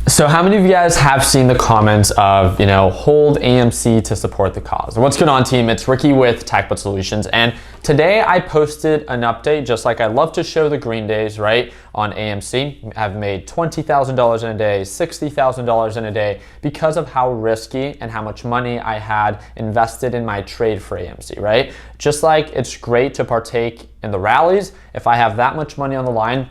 So how many of you guys have seen the comments of, hold AMC to support the cause? What's going on, team? It's Ricky with TechBot Solutions. And today I posted an update, just like I love to show the green days, right? On AMC, I've made $20,000 in a day, $60,000 in a day because of how risky and how much money I had invested in my trade for AMC, right? Just like it's great to partake in the rallies, if I have that much money on the line,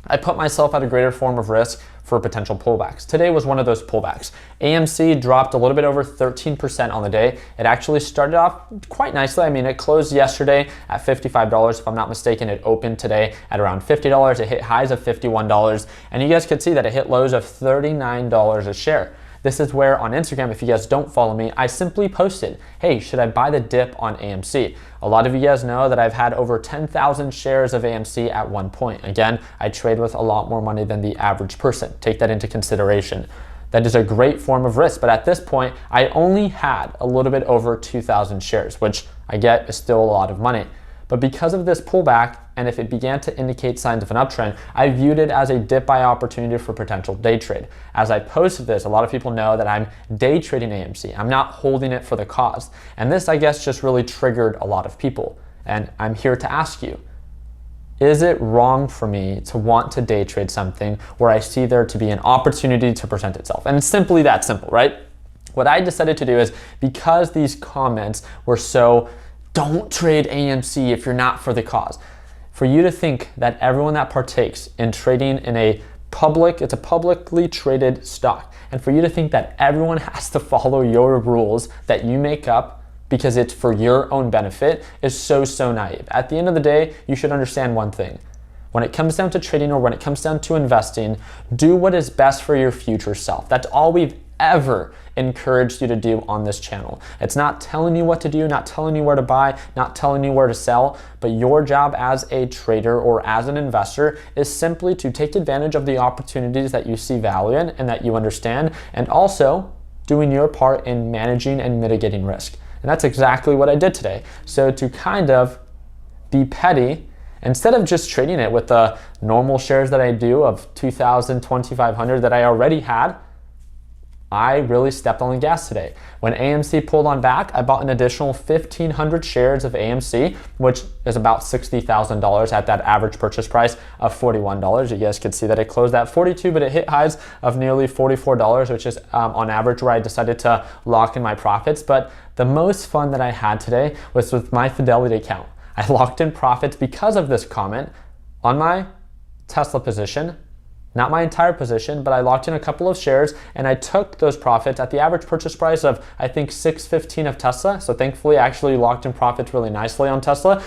I put myself at a greater form of risk for potential pullbacks. Today was one of those pullbacks. AMC dropped a little bit over 13% on the day. It actually started off quite nicely. I mean, it closed yesterday at $55. If I'm not mistaken, it opened today at around $50. It hit highs of $51. And you guys could see that it hit lows of $39 a share. This is where on Instagram, if you guys don't follow me, I simply posted, hey, should I buy the dip on AMC? A lot of you guys know that I've had over 10,000 shares of AMC at one point. Again, I trade with a lot more money than the average person. Take that into consideration. That is a great form of risk, but at this point, I only had a little bit over 2,000 shares, which I get is still a lot of money. But because of this pullback, and if it began to indicate signs of an uptrend, I viewed it as a dip buy opportunity for potential day trade. As I posted this, a lot of people know that I'm day trading AMC. I'm not holding it for the cause. And this, I guess, just really triggered a lot of people. And I'm here to ask you, is it wrong for me to want to day trade something where I see there to be an opportunity to present itself? And it's simply that simple, right? What I decided to do is, because these comments were so, don't trade AMC if you're not for the cause. For you to think that everyone that partakes in trading in it's a publicly traded stock, and for you to think that everyone has to follow your rules that you make up because it's for your own benefit is so naive. At the end of the day, you should understand one thing. When it comes down to trading or when it comes down to investing, do what is best for your future self. That's all we've ever encouraged you to do on this channel. It's not telling you what to do, not telling you where to buy, not telling you where to sell, but your job as a trader or as an investor is simply to take advantage of the opportunities that you see value in and that you understand, and also doing your part in managing and mitigating risk. And that's exactly what I did today. So to kind of be petty, instead of just trading it with the normal shares that I do of 2,000, 2,500 that I already had, I really stepped on the gas today. When AMC pulled on back, I bought an additional 1,500 shares of AMC, which is about $60,000 at that average purchase price of $41. You guys could see that it closed at $42, but it hit highs of nearly $44, which is on average where I decided to lock in my profits. But the most fun that I had today was with my Fidelity account. I locked in profits because of this comment on my Tesla position. Not my entire position, but I locked in a couple of shares and I took those profits at the average purchase price of, I think, $6.15 of Tesla. So thankfully, I actually locked in profits really nicely on Tesla.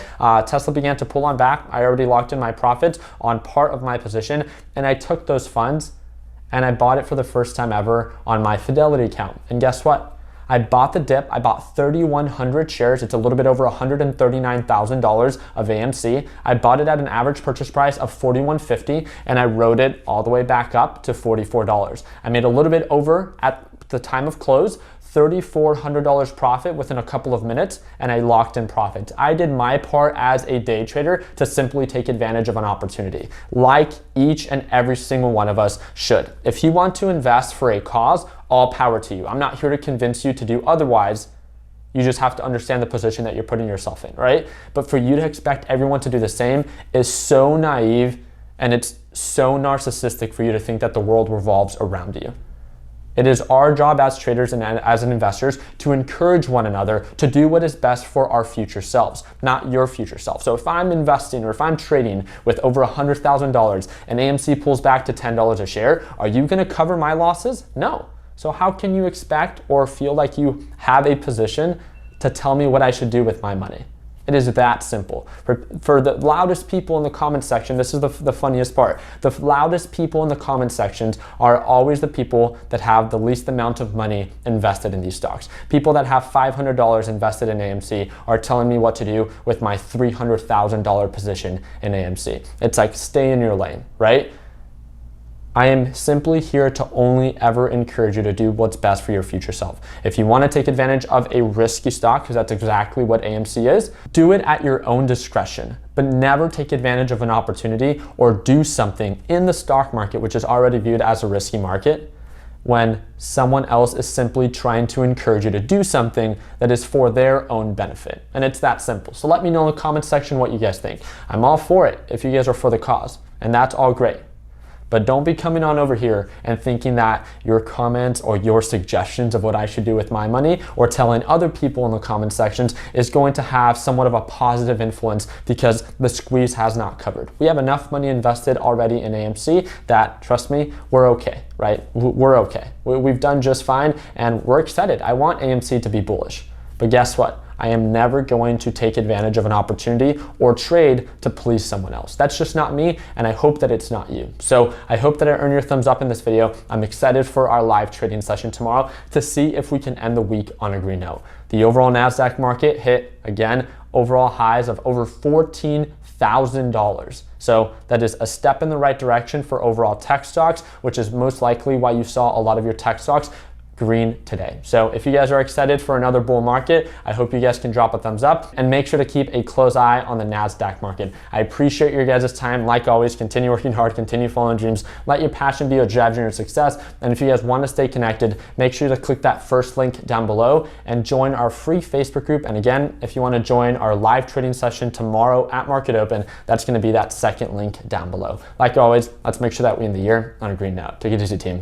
Tesla began to pull on back. I already locked in my profits on part of my position, and I took those funds and I bought it for the first time ever on my Fidelity account. And guess what? I bought the dip. I bought 3,100 shares. It's a little bit over $139,000 of AMC. I bought it at an average purchase price of $41.50, and I rode it all the way back up to $44. I made a little bit over at the time of close, $3,400 profit within a couple of minutes, and I locked in profits. I did my part as a day trader to simply take advantage of an opportunity, like each and every single one of us should. If you want to invest for a cause, all power to you. I'm not here to convince you to do otherwise. You just have to understand the position that you're putting yourself in, right? But for you to expect everyone to do the same is so naive, and it's so narcissistic for you to think that the world revolves around you. It is our job as traders and as investors to encourage one another to do what is best for our future selves, not your future self. So if I'm investing or if I'm trading with over $100,000 and AMC pulls back to $10 a share, are you going to cover my losses? No. So how can you expect or feel like you have a position to tell me what I should do with my money? It is that simple. For the loudest people in the comment section, this is the funniest part. The loudest people in the comment sections are always the people that have the least amount of money invested in these stocks. People that have $500 invested in AMC are telling me what to do with my $300,000 position in AMC. It's like, stay in your lane, right? I am simply here to only ever encourage you to do what's best for your future self. If you want to take advantage of a risky stock, because that's exactly what AMC is, do it at your own discretion, but never take advantage of an opportunity or do something in the stock market, which is already viewed as a risky market, when someone else is simply trying to encourage you to do something that is for their own benefit. And it's that simple. So let me know in the comments section what you guys think. I'm all for it if you guys are for the cause, and that's all great. But don't be coming on over here and thinking that your comments or your suggestions of what I should do with my money or telling other people in the comment sections is going to have somewhat of a positive influence because the squeeze has not covered. We have enough money invested already in AMC that, trust me, we're okay, right? We're okay. We've done just fine and we're excited. I want AMC to be bullish. But guess what? I am never going to take advantage of an opportunity or trade to please someone else. That's just not me, and I hope that it's not you. So I hope that I earn your thumbs up in this video. I'm excited for our live trading session tomorrow to see if we can end the week on a green note. The overall NASDAQ market hit, again, overall highs of over $14,000. So that is a step in the right direction for overall tech stocks, which is most likely why you saw a lot of your tech stocks green today. So if you guys are excited for another bull market, I hope you guys can drop a thumbs up and make sure to keep a close eye on the NASDAQ market. I appreciate your guys' time. Like always, continue working hard, continue following dreams, let your passion be what drives your success. And if you guys want to stay connected, make sure to click that first link down below and join our free Facebook group. And again, if you want to join our live trading session tomorrow at Market Open, that's going to be that second link down below. Like always, let's make sure that we end the year on a green note. Take it easy, team.